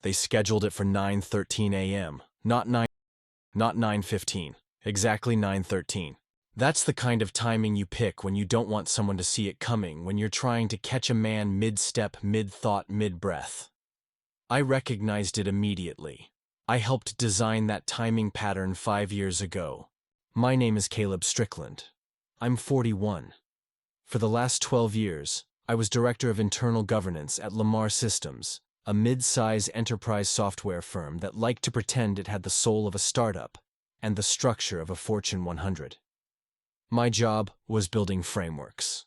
They scheduled it for 9:13 a.m., not 9:15, exactly 9:13. That's the kind of timing you pick when you don't want someone to see it coming, when you're trying to catch a man mid-step, mid-thought, mid-breath. I recognized it immediately. I helped design that timing pattern 5 years ago. My name is Caleb Strickland. I'm 41. For the last 12 years, I was Director of Internal Governance at Lamarr Systems, a mid-size enterprise software firm that liked to pretend it had the soul of a startup and the structure of a Fortune 100. My job was building frameworks.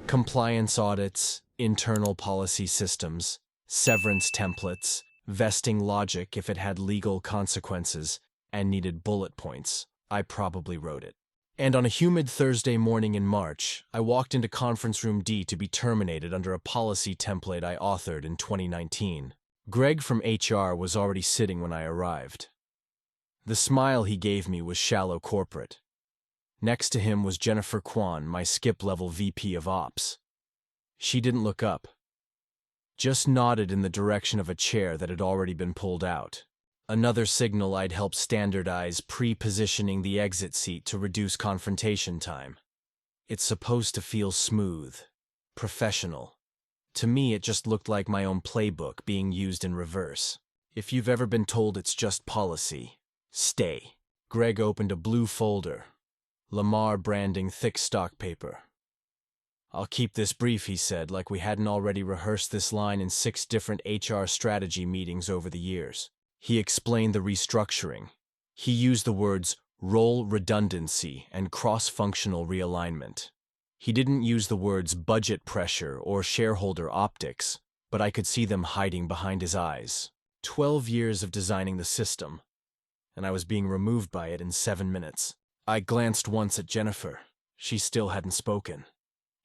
Compliance audits, internal policy systems, severance templates, vesting logic if it had legal consequences and needed bullet points. I probably wrote it. And on a humid Thursday morning in March, I walked into Conference Room D to be terminated under a policy template I authored in 2019. Greg from HR was already sitting when I arrived. The smile he gave me was shallow corporate. Next to him was Jennifer Kwan, my skip-level VP of Ops. She didn't look up, just nodded in the direction of a chair that had already been pulled out. Another signal I'd helped standardize pre-positioning the exit seat to reduce confrontation time. It's supposed to feel smooth, professional. To me, it just looked like my own playbook being used in reverse. If you've ever been told it's just policy, stay. Greg opened a blue folder. Lamarr branding, thick stock paper. I'll keep this brief, he said, like we hadn't already rehearsed this line in 6 different HR strategy meetings over the years. He explained the restructuring. He used the words role redundancy and cross-functional realignment. He didn't use the words budget pressure or shareholder optics, but I could see them hiding behind his eyes. 12 years of designing the system, and I was being removed by it in 7 minutes. I glanced once at Jennifer. She still hadn't spoken.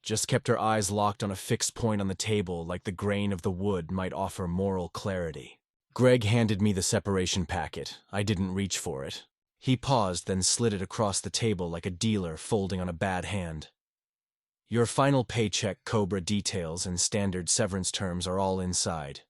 Just kept her eyes locked on a fixed point on the table like the grain of the wood might offer moral clarity. Greg handed me the separation packet. I didn't reach for it. He paused, then slid it across the table like a dealer folding on a bad hand. Your final paycheck, COBRA details, and standard severance terms are all inside.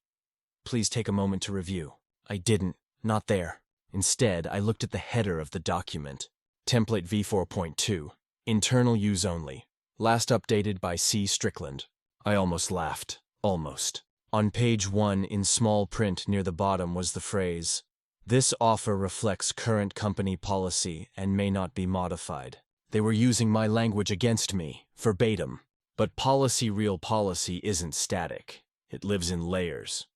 Please take a moment to review. I didn't. Not there. Instead, I looked at the header of the document. Template V4.2. Internal use only. Last updated by C. Strickland. I almost laughed. Almost. On page 1, in small print near the bottom, was the phrase, "This offer reflects current company policy and may not be modified." They were using my language against me, verbatim. But policy, real policy, isn't static. It lives in layers.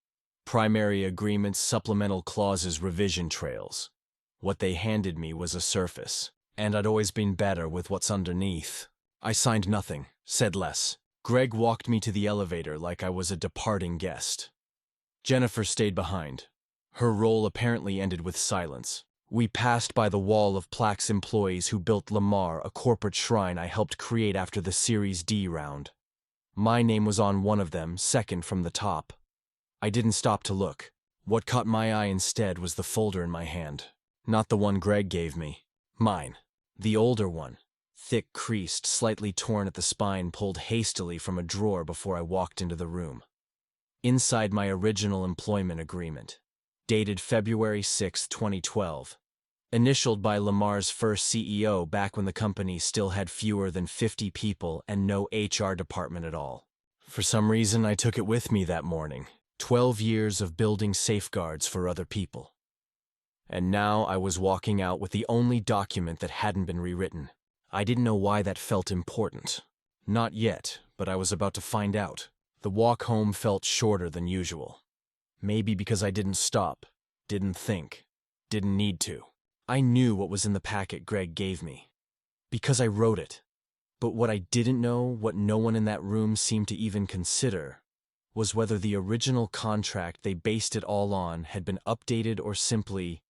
Primary agreements, supplemental clauses, revision trails. What they handed me was a surface, and I'd always been better with what's underneath. I signed nothing, said less. Greg walked me to the elevator like I was a departing guest. Jennifer stayed behind. Her role apparently ended with silence. We passed by the wall of Plaque's employees who built Lamarr, a corporate shrine I helped create after the Series D round. My name was on one of them, second from the top. I didn't stop to look. What caught my eye instead was the folder in my hand. Not the one Greg gave me. Mine. The older one. Thick, creased, slightly torn at the spine, pulled hastily from a drawer before I walked into the room. Inside, my original employment agreement, dated February 6, 2012, initialed by Lamarr's first CEO back when the company still had fewer than 50 people and no HR department at all. For some reason, I took it with me that morning. 12 years of building safeguards for other people. And now I was walking out with the only document that hadn't been rewritten. I didn't know why that felt important. Not yet, but I was about to find out. The walk home felt shorter than usual. Maybe because I didn't stop, didn't think, didn't need to. I knew what was in the packet Greg gave me, because I wrote it. But what I didn't know, what no one in that room seemed to even consider, was whether the original contract they based it all on had been updated or simply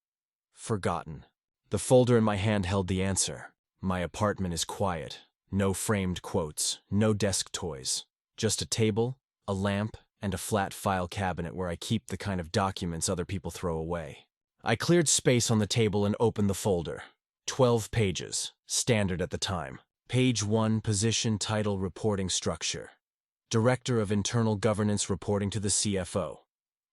forgotten. The folder in my hand held the answer. My apartment is quiet. No framed quotes, no desk toys. Just a table, a lamp, and a flat file cabinet where I keep the kind of documents other people throw away. I cleared space on the table and opened the folder. 12 pages, standard at the time. Page 1, position, title, reporting structure. Director of Internal Governance reporting to the CFO.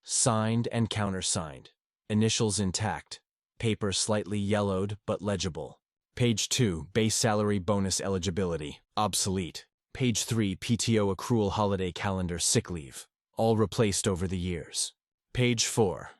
Signed and countersigned. Initials intact. Paper slightly yellowed but legible. Page 2, base salary bonus eligibility, obsolete. Page 3, PTO accrual holiday calendar sick leave, all replaced over the years. Page 4,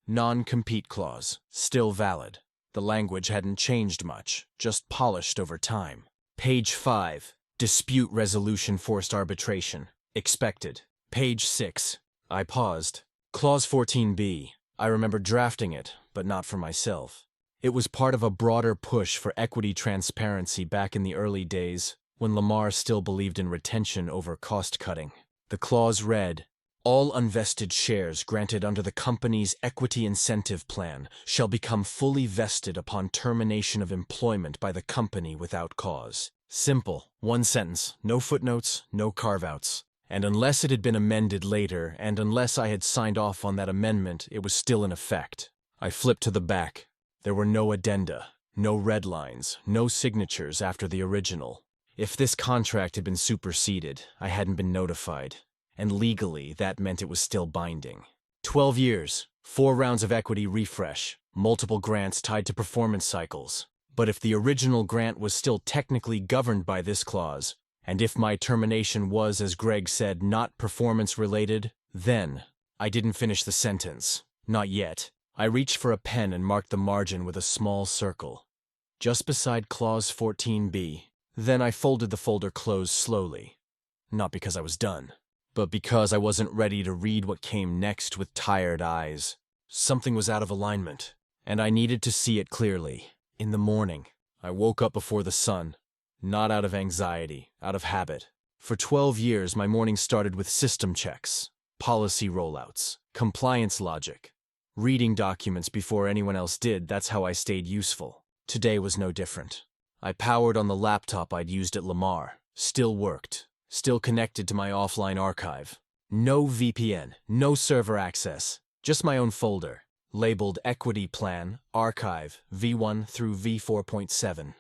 non-compete clause, still valid. The language hadn't changed much, just polished over time. Page 5, dispute resolution forced arbitration, expected. Page 6, I paused. Clause 14b, I remember drafting it, but not for myself. It was part of a broader push for equity transparency back in the early days, when Lamarr still believed in retention over cost-cutting. The clause read, all unvested shares granted under the company's equity incentive plan shall become fully vested upon termination of employment by the company without cause. Simple, one sentence, no footnotes, no carve-outs. And unless it had been amended later, and unless I had signed off on that amendment, it was still in effect. I flipped to the back. There were no addenda, no red lines, no signatures after the original. If this contract had been superseded, I hadn't been notified. And legally, that meant it was still binding. 12 years, 4 rounds of equity refresh, multiple grants tied to performance cycles. But if the original grant was still technically governed by this clause, and if my termination was, as Greg said, not performance-related, then I didn't finish the sentence. Not yet. I reached for a pen and marked the margin with a small circle, just beside Clause 14b. Then I folded the folder closed slowly. Not because I was done, but because I wasn't ready to read what came next with tired eyes. Something was out of alignment, and I needed to see it clearly. In the morning, I woke up before the sun. Not out of anxiety, out of habit. For 12 years, my mornings started with system checks, policy rollouts, compliance logic. Reading documents before anyone else did, that's how I stayed useful. Today was no different. I powered on the laptop I'd used at Lamarr. Still worked. Still connected to my offline archive. No VPN, no server access. Just my own folder, labeled Equity Plan, Archive, V1 through V4.7.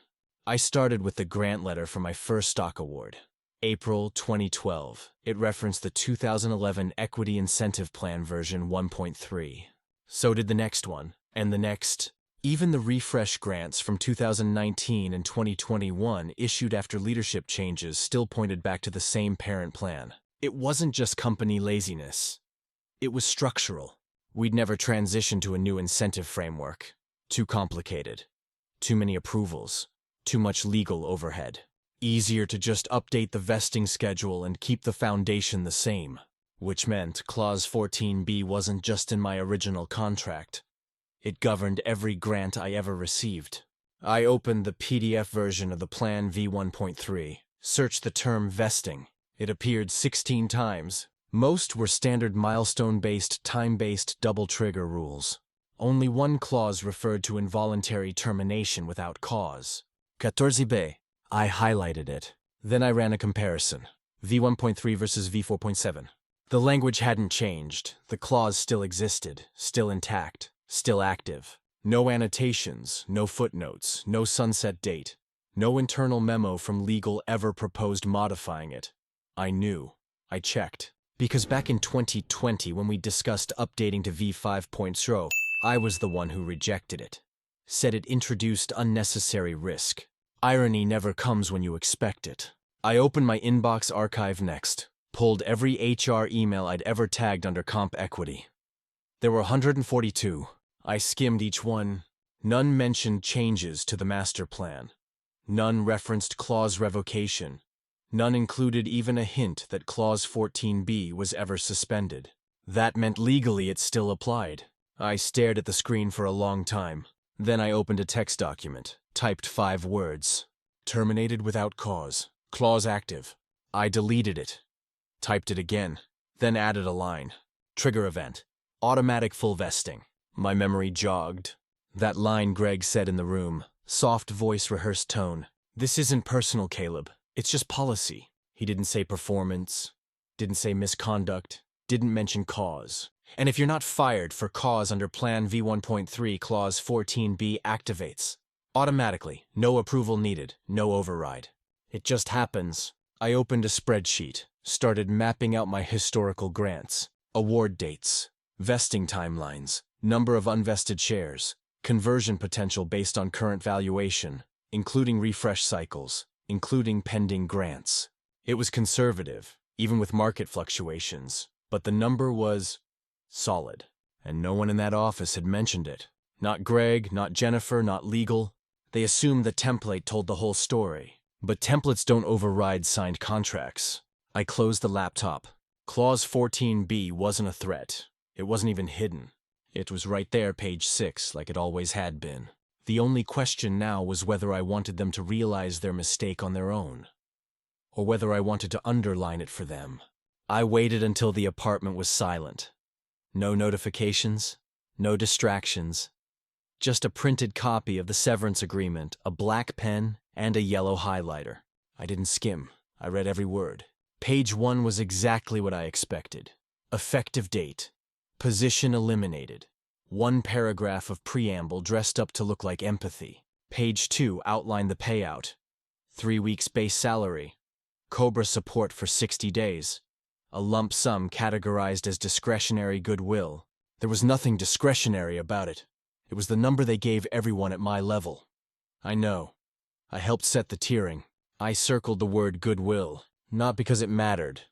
I started with the grant letter for my first stock award. April 2012. It referenced the 2011 Equity Incentive Plan version 1.3. So did the next one, and the next. Even the refresh grants from 2019 and 2021 issued after leadership changes still pointed back to the same parent plan. It wasn't just company laziness. It was structural. We'd never transitioned to a new incentive framework. Too complicated. Too many approvals. Too much legal overhead. Easier to just update the vesting schedule and keep the foundation the same. Which meant Clause 14b wasn't just in my original contract. It governed every grant I ever received. I opened the PDF version of the Plan V1.3, searched the term vesting. It appeared 16 times. Most were standard milestone-based, time-based double-trigger rules. Only one clause referred to involuntary termination without cause. 14b. I highlighted it. Then I ran a comparison. V1.3 versus V4.7. The language hadn't changed. The clause still existed, still intact, still active. No annotations, no footnotes, no sunset date. No internal memo from legal ever proposed modifying it. I knew. I checked. Because back in 2020, when we discussed updating to V5.0, I was the one who rejected it. Said it introduced unnecessary risk. Irony never comes when you expect it. I opened my inbox archive next, pulled every HR email I'd ever tagged under comp equity. There were 142. I skimmed each one. None mentioned changes to the master plan. None referenced clause revocation. None included even a hint that Clause 14b was ever suspended. That meant legally it still applied. I stared at the screen for a long time. Then I opened a text document, typed 5 words. Terminated without cause. Clause active. I deleted it. Typed it again. Then added a line. Trigger event. Automatic full vesting. My memory jogged. That line Greg said in the room. Soft voice, rehearsed tone. This isn't personal, Caleb. It's just policy. He didn't say performance. Didn't say misconduct. Didn't mention cause. And if you're not fired for cause under Plan V1.3, Clause 14b activates. Automatically. No approval needed. No override. It just happens. I opened a spreadsheet. Started mapping out my historical grants. Award dates. vesting timelines, number of unvested shares, conversion potential based on current valuation, including refresh cycles, including pending grants. It was conservative, even with market fluctuations, but the number was solid, and no one in that office had mentioned it. Not Greg, not Jennifer, not legal. They assumed the template told the whole story. But templates don't override signed contracts. I closed the laptop. Clause 14b wasn't a threat. It wasn't even hidden. It was right there, page 6, like it always had been. The only question now was whether I wanted them to realize their mistake on their own, or whether I wanted to underline it for them. I waited until the apartment was silent. No notifications, no distractions. Just a printed copy of the severance agreement, a black pen, and a yellow highlighter. I didn't skim. I read every word. Page 1 was exactly what I expected. Effective date. Position eliminated. One paragraph of preamble dressed up to look like empathy. Page 2 outlined the payout. 3 weeks base salary. COBRA support for 60 days. A lump sum categorized as discretionary goodwill. There was nothing discretionary about it. It was the number they gave everyone at my level. I know. I helped set the tiering. I circled the word goodwill, not because it mattered,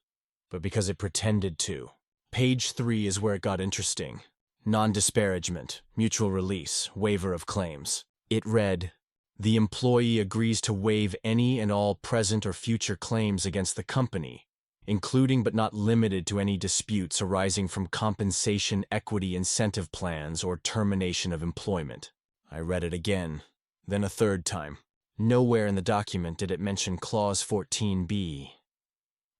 but because it pretended to. Page 3 is where it got interesting. Non-disparagement, mutual release, waiver of claims. It read, "The employee agrees to waive any and all present or future claims against the company, including but not limited to any disputes arising from compensation equity incentive plans or termination of employment." I read it again, then a third time. Nowhere in the document did it mention Clause 14b.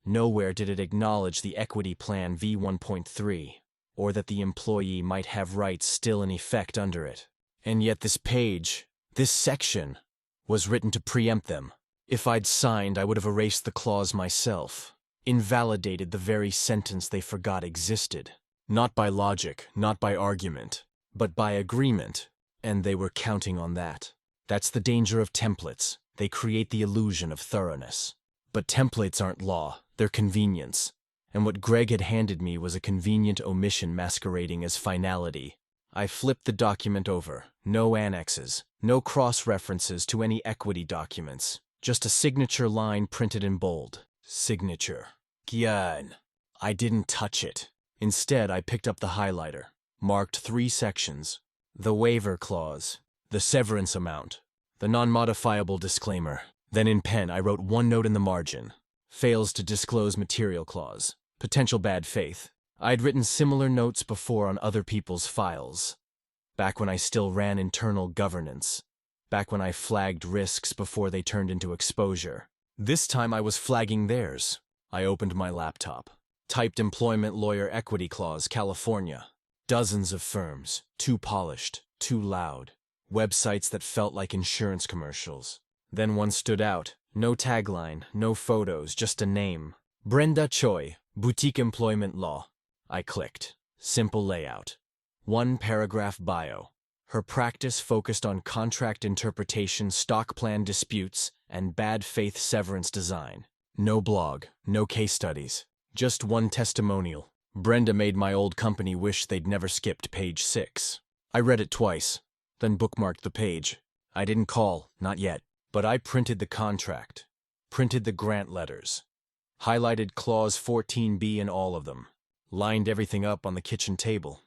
Nowhere did it acknowledge the equity plan V1.3, or that the employee might have rights still in effect under it. And yet this page, this section, was written to preempt them. If I'd signed, I would have erased the clause myself. Invalidated the very sentence they forgot existed. Not by logic, not by argument, but by agreement, and they were counting on that. That's the danger of templates. They create the illusion of thoroughness. But templates aren't law, they're convenience. And what Greg had handed me was a convenient omission masquerading as finality. I flipped the document over. No annexes, no cross-references to any equity documents. Just a signature line printed in bold. Signature. Gyan. I didn't touch it. Instead, I picked up the highlighter, marked 3 sections. The waiver clause, the severance amount, the non-modifiable disclaimer. Then in pen, I wrote one note in the margin. Fails to disclose material clause. Potential bad faith. I'd written similar notes before on other people's files. Back when I still ran internal governance. Back when I flagged risks before they turned into exposure. This time I was flagging theirs. I opened my laptop. Typed employment lawyer equity clause, California. Dozens of firms. Too polished. Too loud. Websites that felt like insurance commercials. Then one stood out. No tagline, no photos, just a name. Brenda Choi, Boutique Employment Law. I clicked. Simple layout. 1 paragraph bio. Her practice focused on contract interpretation, stock plan disputes, and bad faith severance design. No blog, no case studies. Just one testimonial. Brenda made my old company wish they'd never skipped page 6. I read it twice, then bookmarked the page. I didn't call, not yet. But I printed the contract, printed the grant letters, highlighted Clause 14b in all of them, lined everything up on the kitchen table,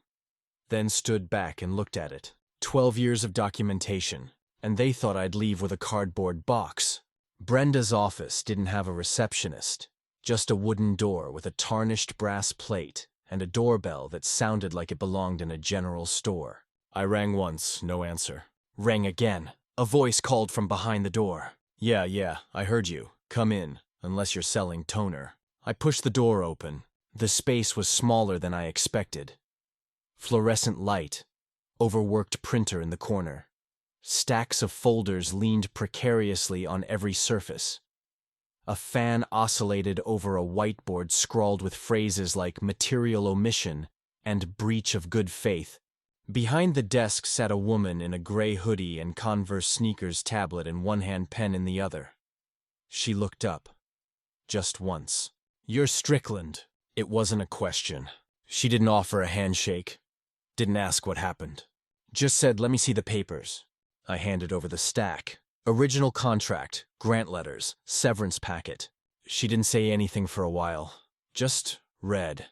then stood back and looked at it. 12 years of documentation, and they thought I'd leave with a cardboard box. Brenda's office didn't have a receptionist, just a wooden door with a tarnished brass plate and a doorbell that sounded like it belonged in a general store. I rang once, no answer. Rang again. A voice called from behind the door. Yeah, I heard you. Come in, unless you're selling toner. I pushed the door open. The space was smaller than I expected. Fluorescent light. Overworked printer in the corner. Stacks of folders leaned precariously on every surface. A fan oscillated over a whiteboard scrawled with phrases like material omission and breach of good faith. Behind the desk sat a woman in a gray hoodie and Converse sneakers, tablet in one hand, pen in the other. She looked up. Just once. "You're Strickland." It wasn't a question. She didn't offer a handshake. Didn't ask what happened. Just said, "Let me see the papers." I handed over the stack. Original contract, grant letters, severance packet. She didn't say anything for a while. Just read.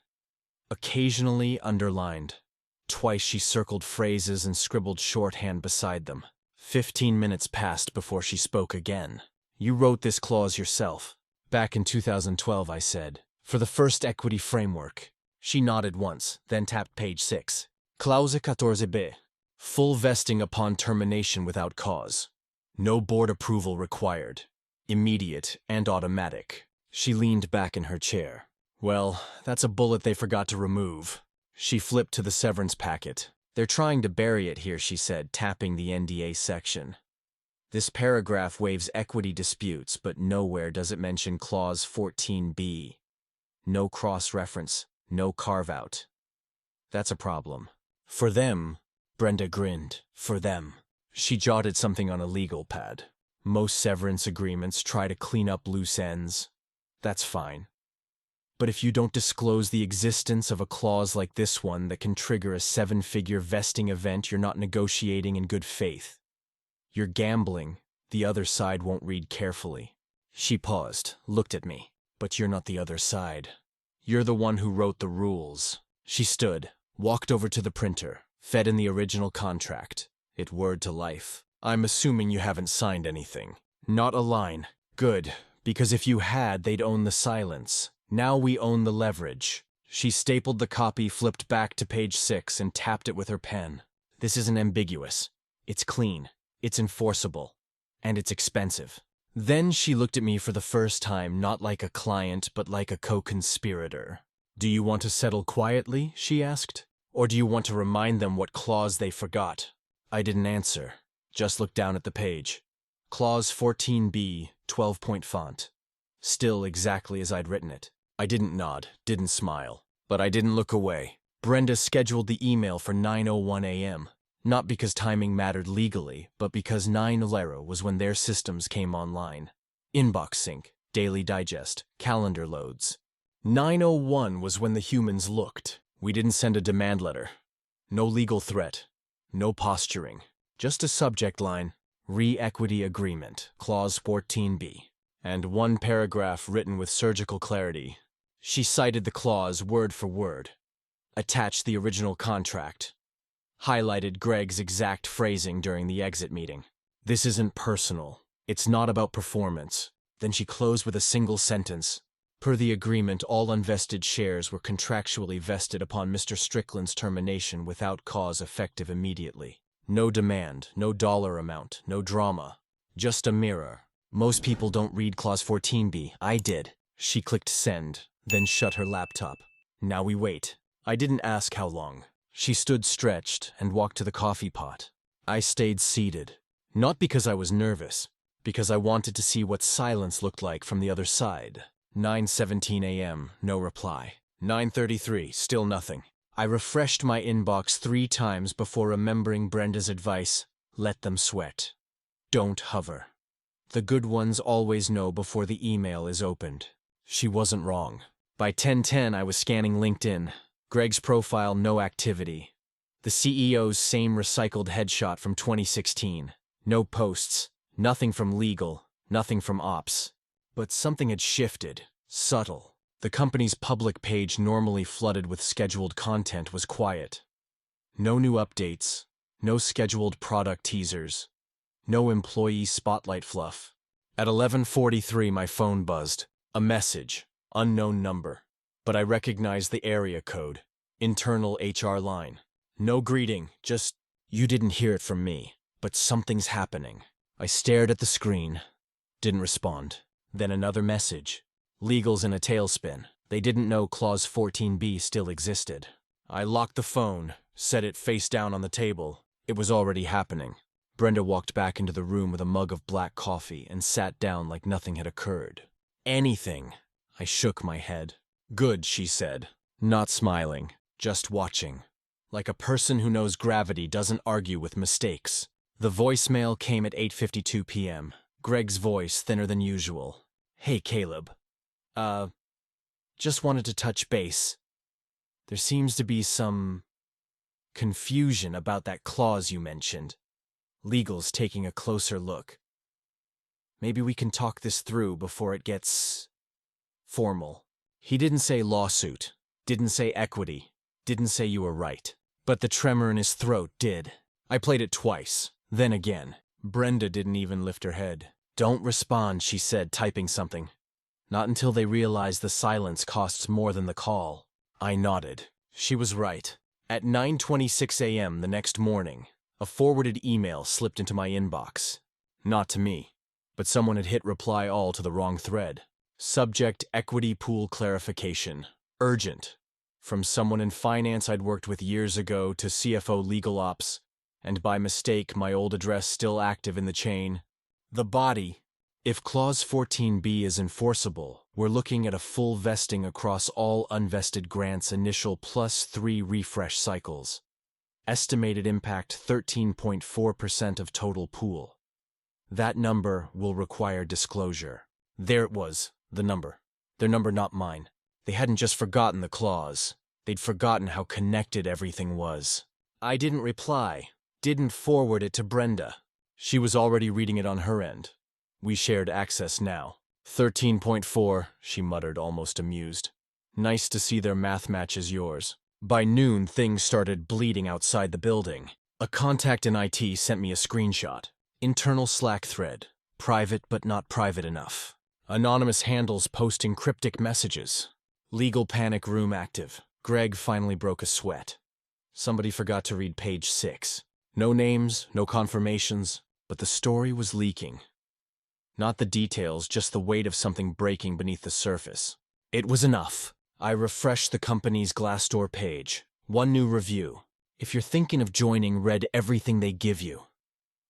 Occasionally underlined. Twice she circled phrases and scribbled shorthand beside them. 15 minutes passed before she spoke again. "You wrote this clause yourself." "Back in 2012, I said. "For the first equity framework." She nodded once, then tapped page 6. Clause 14b. Full vesting upon termination without cause. No board approval required. Immediate and automatic. She leaned back in her chair. "Well, that's a bullet they forgot to remove." She flipped to the severance packet. "They're trying to bury it here," she said, tapping the NDA section. "This paragraph waives equity disputes, but nowhere does it mention Clause 14b. No cross-reference, no carve-out. That's a problem." "For them," Brenda grinned. "For them." She jotted something on a legal pad. "Most severance agreements try to clean up loose ends. That's fine. But if you don't disclose the existence of a clause like this one that can trigger a 7-figure vesting event, you're not negotiating in good faith. You're gambling. The other side won't read carefully." She paused, looked at me. "But you're not the other side. You're the one who wrote the rules." She stood, walked over to the printer, fed in the original contract. It whirred to life. "I'm assuming you haven't signed anything." "Not a line." "Good, because if you had, they'd own the silence. Now we own the leverage." She stapled the copy, flipped back to page 6, and tapped it with her pen. "This isn't ambiguous. It's clean. It's enforceable. And it's expensive." Then she looked at me for the first time, not like a client, but like a co-conspirator. "Do you want to settle quietly?" she asked. "Or do you want to remind them what clause they forgot?" I didn't answer, just looked down at the page. Clause 14b, 12-point font. Still exactly as I'd written it. I didn't nod, didn't smile, but I didn't look away. Brenda scheduled the email for 9:01 a.m., not because timing mattered legally, but because 9:00 was when their systems came online. Inbox sync, daily digest, calendar loads. 9:01 was when the humans looked. We didn't send a demand letter. No legal threat. No posturing. Just a subject line, Re-Equity Agreement, Clause 14b. And one paragraph written with surgical clarity. She cited the clause word for word. Attached the original contract. Highlighted Greg's exact phrasing during the exit meeting. "This isn't personal. It's not about performance." Then she closed with a single sentence. "Per the agreement, all unvested shares were contractually vested upon Mr. Strickland's termination without cause effective immediately. No demand, no dollar amount, no drama. Just a mirror. Most people don't read Clause 14b. I did." She clicked send, then shut her laptop. "Now we wait." I didn't ask how long. She stood stretched and walked to the coffee pot. I stayed seated. Not because I was nervous, because I wanted to see what silence looked like from the other side. 9:17 a.m., no reply. 9:33, still nothing. I refreshed my inbox 3 times before remembering Brenda's advice. Let them sweat. Don't hover. The good ones always know before the email is opened. She wasn't wrong. By 10:10, I was scanning LinkedIn. Greg's profile, no activity. The CEO's same recycled headshot from 2016. No posts. Nothing from legal. Nothing from ops. But something had shifted. Subtle. The company's public page, normally flooded with scheduled content, was quiet. No new updates. No scheduled product teasers. No employee spotlight fluff. At 11:43, my phone buzzed. A message. Unknown number. But I recognized the area code. Internal HR line. No greeting, just, "You didn't hear it from me, but something's happening." I stared at the screen. Didn't respond. Then another message. Legal's in a tailspin. They didn't know Clause 14b still existed. I locked the phone, set it face down on the table. It was already happening. Brenda walked back into the room with a mug of black coffee and sat down like nothing had occurred. "Anything." I shook my head. "Good," she said, not smiling, just watching. Like a person who knows gravity doesn't argue with mistakes. The voicemail came at 8:52 p.m. Greg's voice thinner than usual. "Hey, Caleb. Just wanted to touch base." There seems to be some confusion about that clause you mentioned. Legal's taking a closer look. Maybe we can talk this through before it gets formal. He didn't say lawsuit, didn't say equity, didn't say you were right. But the tremor in his throat did. I played it twice, then again. Brenda didn't even lift her head. Don't respond, she said, typing something. Not until they realize the silence costs more than the call. I nodded. She was right. At 9:26 a.m. the next morning, a forwarded email slipped into my inbox. Not to me, but someone had hit reply all to the wrong thread. Subject: equity pool clarification. Urgent. From someone in finance I'd worked with years ago to CFO legal ops, and by mistake my old address still active in the chain. The body. If Clause 14b is enforceable, we're looking at a full vesting across all unvested grants initial +3 refresh cycles. Estimated impact 13.4% of total pool. That number will require disclosure. There it was, the number. Their number, not mine. They hadn't just forgotten the clause. They'd forgotten how connected everything was. I didn't reply, didn't forward it to Brenda. She was already reading it on her end. We shared access now. 13.4, she muttered, almost amused. Nice to see their math matches yours. By noon, things started bleeding outside the building. A contact in IT sent me a screenshot. Internal Slack thread. Private but not private enough. Anonymous handles posting cryptic messages. Legal panic room active. Greg finally broke a sweat. Somebody forgot to read page 6. No names, no confirmations, but the story was leaking. Not the details, just the weight of something breaking beneath the surface. It was enough. I refreshed the company's Glassdoor page. One new review. If you're thinking of joining, read everything they give you.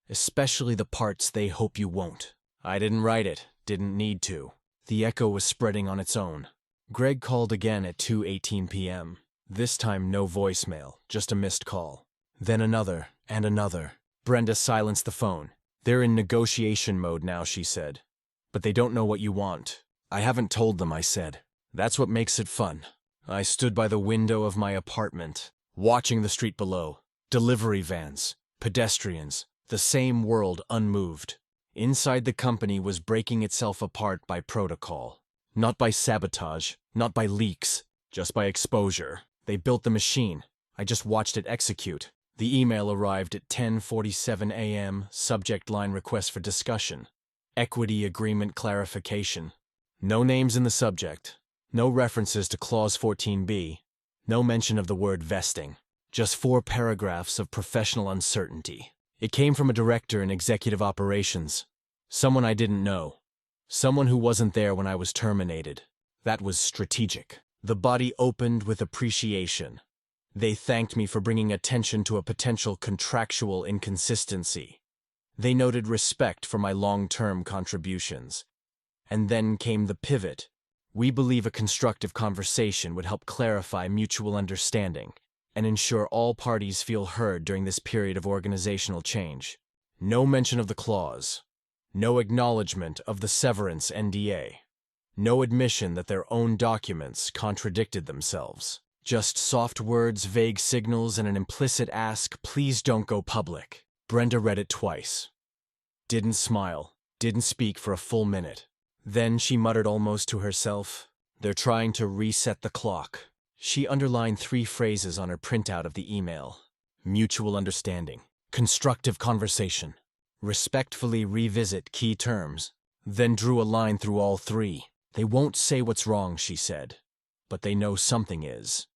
Especially the parts they hope you won't. I didn't write it, didn't need to. The echo was spreading on its own. Greg called again at 2:18 p.m. This time no voicemail, just a missed call. Then another, and another. Brenda silenced the phone. They're in negotiation mode now, she said. But they don't know what you want. I haven't told them, I said. That's what makes it fun. I stood by the window of my apartment, watching the street below. Delivery vans, pedestrians, the same world unmoved. Inside the company was breaking itself apart by protocol. Not by sabotage, not by leaks, just by exposure. They built the machine. I just watched it execute. The email arrived at 10:47 a.m., subject line request for discussion. Equity agreement clarification. No names in the subject. No references to Clause 14b. No mention of the word vesting. Just 4 paragraphs of professional uncertainty. It came from a director in executive operations. Someone I didn't know. Someone who wasn't there when I was terminated. That was strategic. The body opened with appreciation. They thanked me for bringing attention to a potential contractual inconsistency. They noted respect for my long-term contributions. And then came the pivot. We believe a constructive conversation would help clarify mutual understanding and ensure all parties feel heard during this period of organizational change. No mention of the clause. No acknowledgement of the Severance NDA. No admission that their own documents contradicted themselves. Just soft words, vague signals, and an implicit ask, please don't go public. Brenda read it twice. Didn't smile. Didn't speak for a full minute. Then she muttered almost to herself, they're trying to reset the clock. She underlined 3 phrases on her printout of the email. Mutual understanding. Constructive conversation. Respectfully revisit key terms. Then drew a line through all 3. They won't say what's wrong, she said. But they know something is.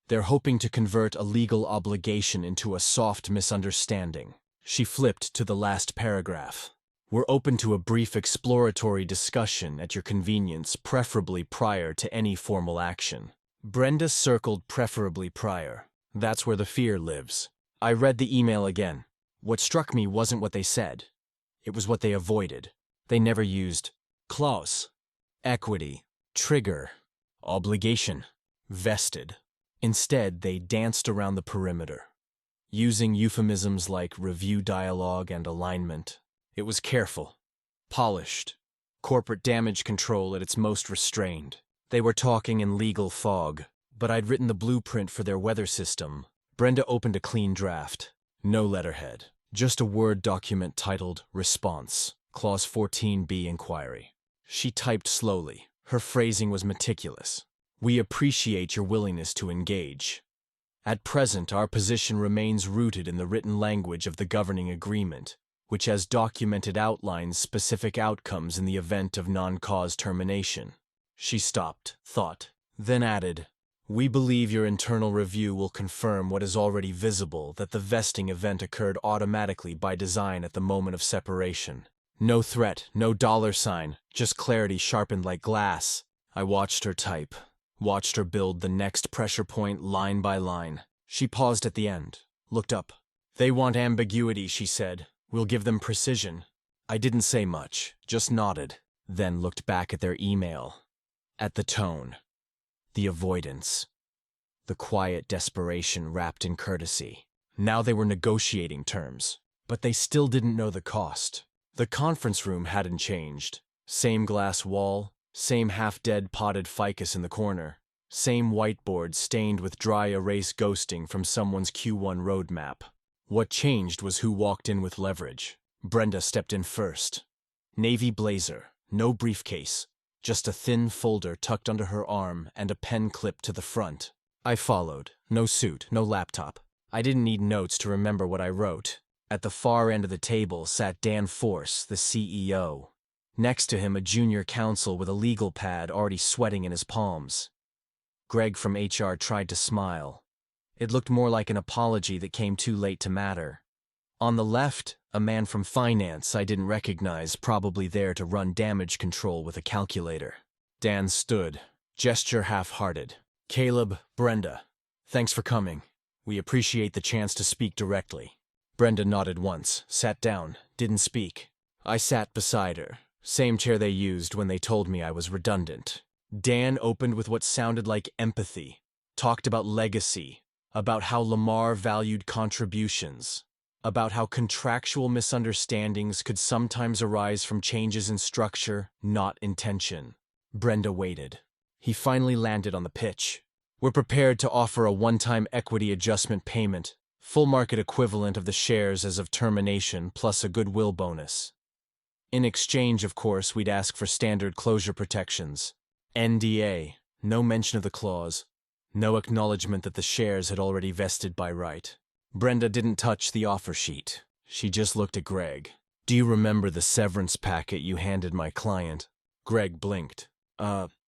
They're hoping to convert a legal obligation into a soft misunderstanding. She flipped to the last paragraph. We're open to a brief exploratory discussion at your convenience, preferably prior to any formal action. Brenda circled preferably prior. That's where the fear lives. I read the email again. What struck me wasn't what they said. It was what they avoided. They never used clause, equity, trigger, obligation, vested. Instead, they danced around the perimeter, using euphemisms like review dialogue and alignment. It was careful, polished, corporate damage control at its most restrained. They were talking in legal fog, but I'd written the blueprint for their weather system. Brenda opened a clean draft. No letterhead. Just a Word document titled Response, Clause 14B Inquiry. She typed slowly. Her phrasing was meticulous. We appreciate your willingness to engage. At present, our position remains rooted in the written language of the governing agreement, which has documented outlines specific outcomes in the event of non-cause termination. She stopped, thought, then added, we believe your internal review will confirm what is already visible, that the vesting event occurred automatically by design at the moment of separation. No threat, no dollar sign, just clarity sharpened like glass. I watched her type, watched her build the next pressure point line by line. She paused at the end, looked up. They want ambiguity, she said. We'll give them precision. I didn't say much, just nodded, then looked back at their email. At the tone. The avoidance. The quiet desperation wrapped in courtesy. Now they were negotiating terms, but they still didn't know the cost. The conference room hadn't changed. Same glass wall, same half-dead potted ficus in the corner, same whiteboard stained with dry erase ghosting from someone's Q1 roadmap. What changed was who walked in with leverage. Brenda stepped in first. Navy blazer, no briefcase, just a thin folder tucked under her arm and a pen clipped to the front. I followed. No suit, no laptop. I didn't need notes to remember what I wrote. At the far end of the table sat Dan Force, the CEO. Next to him, a junior counsel with a legal pad already sweating in his palms. Greg from HR tried to smile. It looked more like an apology that came too late to matter. On the left, a man from finance I didn't recognize, probably there to run damage control with a calculator. Dan stood, gesture half-hearted. Caleb, Brenda, thanks for coming. We appreciate the chance to speak directly. Brenda nodded once, sat down, didn't speak. I sat beside her, same chair they used when they told me I was redundant. Dan opened with what sounded like empathy, talked about legacy, about how Lamarr valued contributions, about how contractual misunderstandings could sometimes arise from changes in structure, not intention. Brenda waited. He finally landed on the pitch. We're prepared to offer a one-time equity adjustment payment, full market equivalent of the shares as of termination plus a goodwill bonus. In exchange, of course, we'd ask for standard closure protections. NDA, no mention of the clause, no acknowledgement that the shares had already vested by right. Brenda didn't touch the offer sheet. She just looked at Greg. Do you remember the severance packet you handed my client? Greg blinked.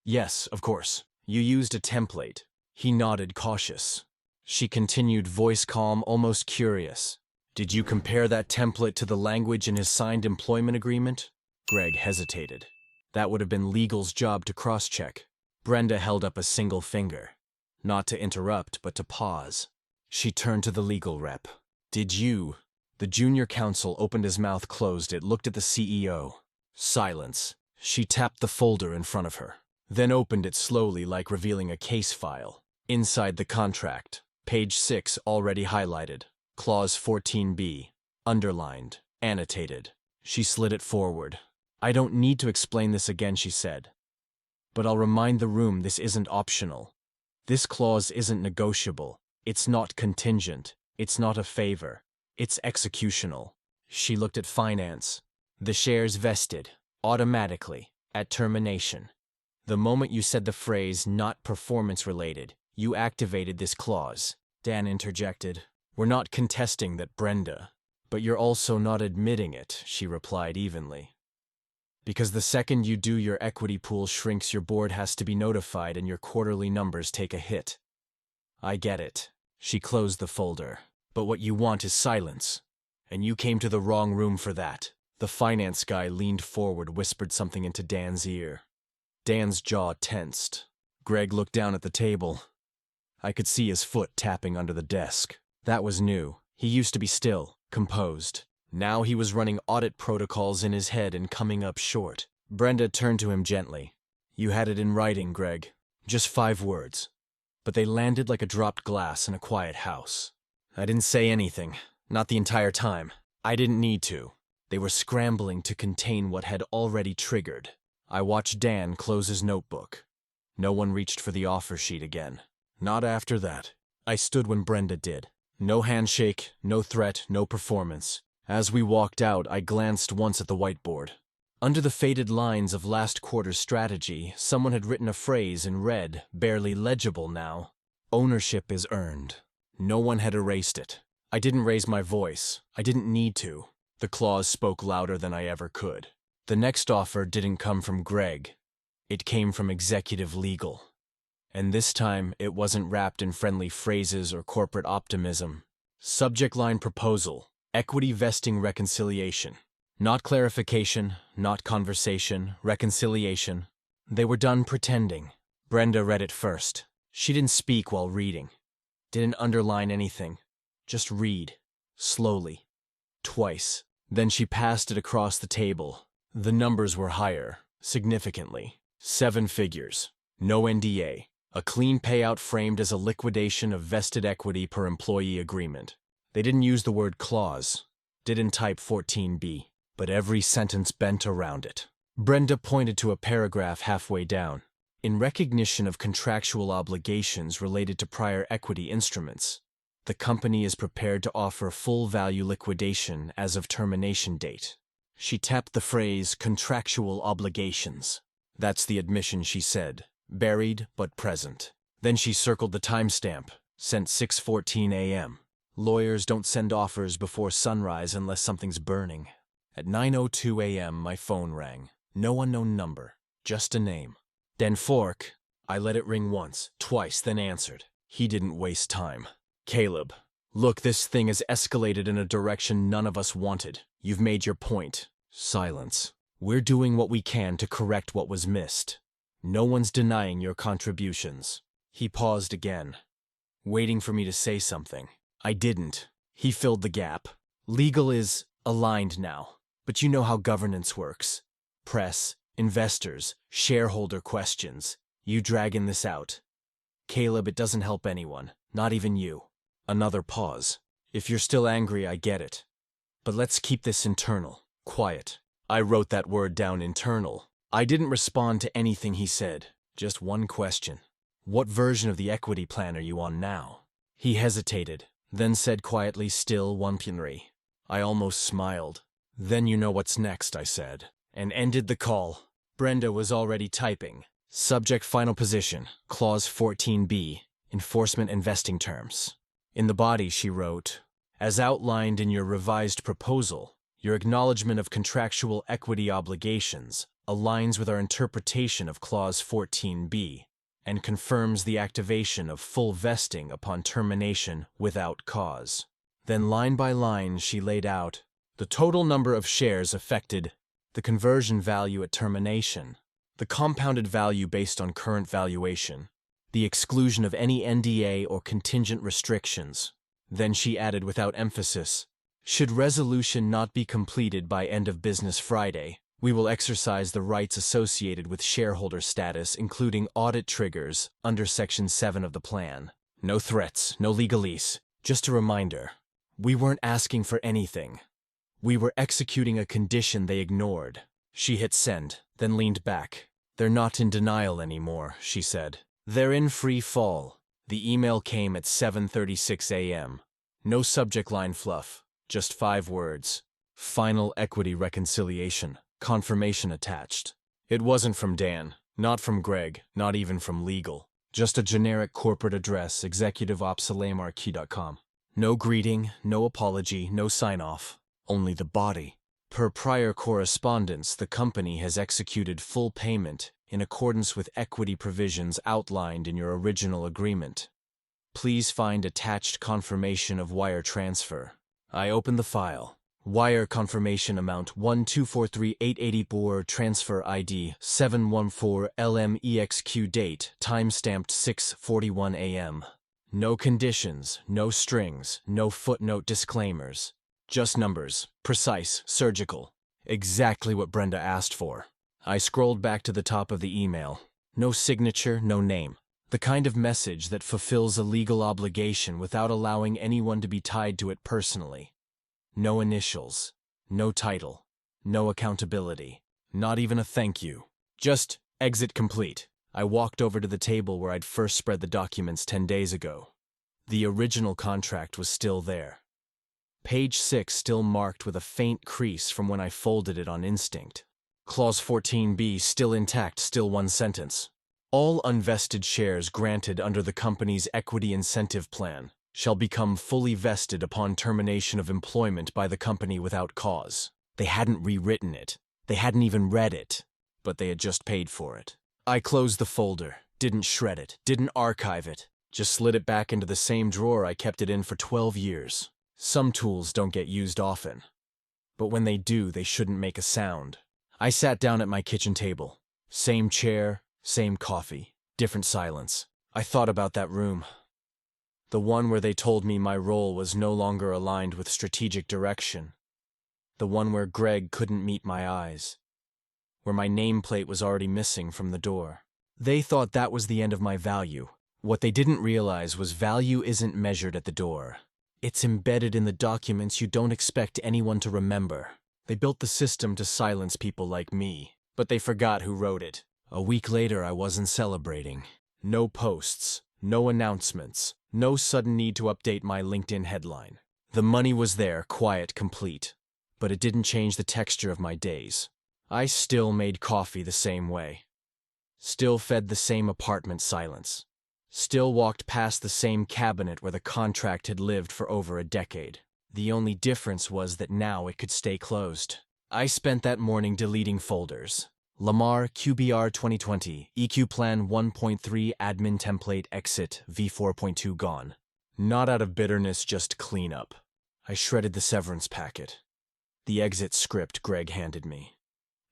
Yes, of course. You used a template. He nodded, cautious. She continued, voice calm, almost curious. Did you compare that template to the language in his signed employment agreement? Greg hesitated. That would have been legal's job to cross-check. Brenda held up a single finger. Not to interrupt, but to pause. She turned to the legal rep. Did you? The junior counsel opened his mouth, closed it, looked at the CEO. Silence. She tapped the folder in front of her, then opened it slowly like revealing a case file. Inside the contract, page 6 already highlighted. Clause 14B, underlined, annotated. She slid it forward. I don't need to explain this again, she said. But I'll remind the room this isn't optional. This clause isn't negotiable. It's not contingent. It's not a favor. It's executional. She looked at finance. The shares vested, automatically, at termination. The moment you said the phrase, not performance-related, you activated this clause. Dan interjected. We're not contesting that, Brenda. But you're also not admitting it, she replied evenly. Because the second you do, your equity pool shrinks, your board has to be notified, and your quarterly numbers take a hit. I get it. She closed the folder. But what you want is silence. And you came to the wrong room for that. The finance guy leaned forward, whispered something into Dan's ear. Dan's jaw tensed. Greg looked down at the table. I could see his foot tapping under the desk. That was new. He used to be still, composed. Now he was running audit protocols in his head and coming up short. Brenda turned to him gently. You had it in writing, Greg. Just 5 words. But they landed like a dropped glass in a quiet house. I didn't say anything. Not the entire time. I didn't need to. They were scrambling to contain what had already triggered. I watched Dan close his notebook. No one reached for the offer sheet again. Not after that. I stood when Brenda did. No handshake, no threat, no performance. As we walked out, I glanced once at the whiteboard. Under the faded lines of last quarter's strategy, someone had written a phrase in red, barely legible now. Ownership is earned. No one had erased it. I didn't raise my voice. I didn't need to. The clause spoke louder than I ever could. The next offer didn't come from Greg. It came from executive legal. And this time, it wasn't wrapped in friendly phrases or corporate optimism. Subject line proposal, equity vesting reconciliation. Not clarification, not conversation, reconciliation. They were done pretending. Brenda read it first. She didn't speak while reading. Didn't underline anything. Just read. Slowly. Twice. Then she passed it across the table. The numbers were higher, significantly. 7 figures. No NDA. A clean payout framed as a liquidation of vested equity per employee agreement. They didn't use the word clause. Didn't type 14B. But every sentence bent around it. Brenda pointed to a paragraph halfway down. In recognition of contractual obligations related to prior equity instruments, the company is prepared to offer full value liquidation as of termination date. She tapped the phrase contractual obligations. That's the admission, she said. Buried but present. Then she circled the timestamp, sent 6:14 a.m. Lawyers don't send offers before sunrise unless something's burning. At 9:02 a.m. my phone rang. No unknown number, just a name. Den Fork. I let it ring once, twice, then answered. He didn't waste time. Caleb, look, this thing has escalated in a direction none of us wanted. You've made your point. Silence. We're doing what we can to correct what was missed. No one's denying your contributions. He paused again, waiting for me to say something. I didn't. He filled the gap. Legal is aligned now, but you know how governance works. Press, investors, shareholder questions. You dragging this out. Caleb, it doesn't help anyone, not even you. Another pause. If you're still angry, I get it. But let's keep this internal, quiet. I wrote that word down, internal. I didn't respond to anything he said, just one question. What version of the equity plan are you on now? He hesitated, then said quietly, still 1.3. I almost smiled. Then you know what's next, I said, and ended the call. Brenda was already typing. Subject final position, clause 14B, enforcement and vesting terms. In the body she wrote, as outlined in your revised proposal, your acknowledgement of contractual equity obligations aligns with our interpretation of clause 14B and confirms the activation of full vesting upon termination without cause. Then line by line she laid out the total number of shares affected, the conversion value at termination, the compounded value based on current valuation, the exclusion of any NDA or contingent restrictions. Then she added without emphasis, should resolution not be completed by end of business Friday, we will exercise the rights associated with shareholder status, including audit triggers under Section 7 of the plan. No threats, no legalese. Just a reminder, we weren't asking for anything. We were executing a condition they ignored. She hit send, then leaned back. They're not in denial anymore, she said. They're in free fall. The email came at 7:36 a.m. No subject line fluff, just 5 words. Final equity reconciliation. Confirmation attached. It wasn't from Dan, not from Greg, not even from legal. Just a generic corporate address, executiveops@lamarr.com. No greeting, no apology, no sign-off. Only the body. Per prior correspondence, the company has executed full payment in accordance with equity provisions outlined in your original agreement. Please find attached confirmation of wire transfer. I opened the file. Wire confirmation amount 1243884, transfer ID 714LMEXQ, date time-stamped 6:41 a.m. No conditions, no strings, no footnote disclaimers. Just numbers, precise, surgical. Exactly what Brenda asked for. I scrolled back to the top of the email. No signature, no name. The kind of message that fulfills a legal obligation without allowing anyone to be tied to it personally. No initials, no title, no accountability, not even a thank you. Just exit complete. I walked over to the table where I'd first spread the documents 10 days ago. The original contract was still there. Page 6 still marked with a faint crease from when I folded it on instinct. Clause 14b still intact, still one sentence. All unvested shares granted under the company's equity incentive plan shall become fully vested upon termination of employment by the company without cause. They hadn't rewritten it. They hadn't even read it, but they had just paid for it. I closed the folder, didn't shred it, didn't archive it, just slid it back into the same drawer I kept it in for 12 years. Some tools don't get used often, but when they do, they shouldn't make a sound. I sat down at my kitchen table. Same chair, same coffee, different silence. I thought about that room. The one where they told me my role was no longer aligned with strategic direction. The one where Greg couldn't meet my eyes. Where my nameplate was already missing from the door. They thought that was the end of my value. What they didn't realize was value isn't measured at the door. It's embedded in the documents you don't expect anyone to remember. They built the system to silence people like me, but they forgot who wrote it. A week later, I wasn't celebrating. No posts, no announcements, no sudden need to update my LinkedIn headline. The money was there, quiet, complete, but it didn't change the texture of my days. I still made coffee the same way. Still fed the same apartment silence. Still walked past the same cabinet where the contract had lived for over a decade. The only difference was that now it could stay closed. I spent that morning deleting folders. Lamarr QBR 2020, EQ Plan 1.3 Admin Template Exit V4.2 gone. Not out of bitterness, just cleanup. I shredded the severance packet. The exit script Greg handed me.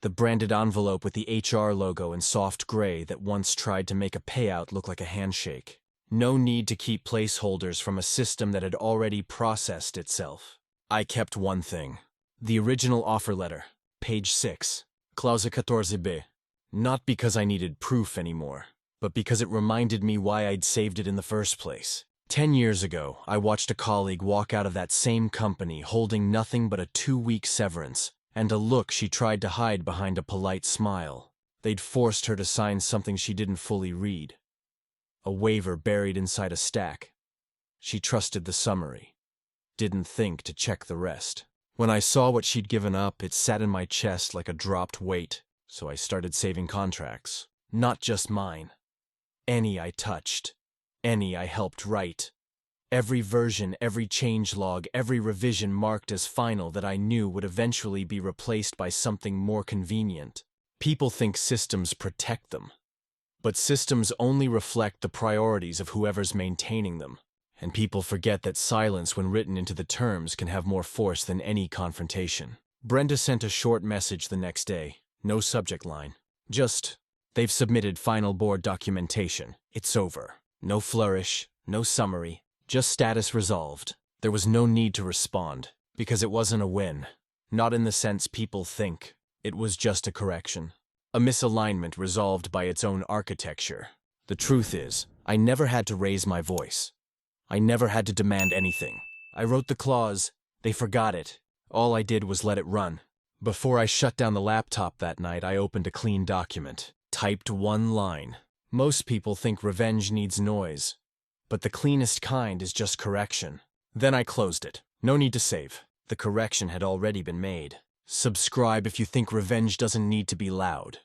The branded envelope with the HR logo in soft gray that once tried to make a payout look like a handshake. No need to keep placeholders from a system that had already processed itself. I kept one thing. The original offer letter, page 6, clause 14b. Not because I needed proof anymore, but because it reminded me why I'd saved it in the first place. 10 years ago, I watched a colleague walk out of that same company holding nothing but a 2-week severance, and a look she tried to hide behind a polite smile. They'd forced her to sign something she didn't fully read. A waiver buried inside a stack. She trusted the summary. Didn't think to check the rest. When I saw what she'd given up, it sat in my chest like a dropped weight, so I started saving contracts. Not just mine. Any I touched. Any I helped write. Every version, every changelog, every revision marked as final that I knew would eventually be replaced by something more convenient. People think systems protect them. But systems only reflect the priorities of whoever's maintaining them. And people forget that silence when written into the terms can have more force than any confrontation. Brenda sent a short message the next day. No subject line. Just, they've submitted final board documentation. It's over. No flourish, no summary. Just status resolved. There was no need to respond, because it wasn't a win. Not in the sense people think. It was just a correction. A misalignment resolved by its own architecture. The truth is, I never had to raise my voice. I never had to demand anything. I wrote the clause, they forgot it. All I did was let it run. Before I shut down the laptop that night, I opened a clean document. Typed one line. Most people think revenge needs noise. But the cleanest kind is just correction. Then I closed it. No need to save. The correction had already been made. Subscribe if you think revenge doesn't need to be loud.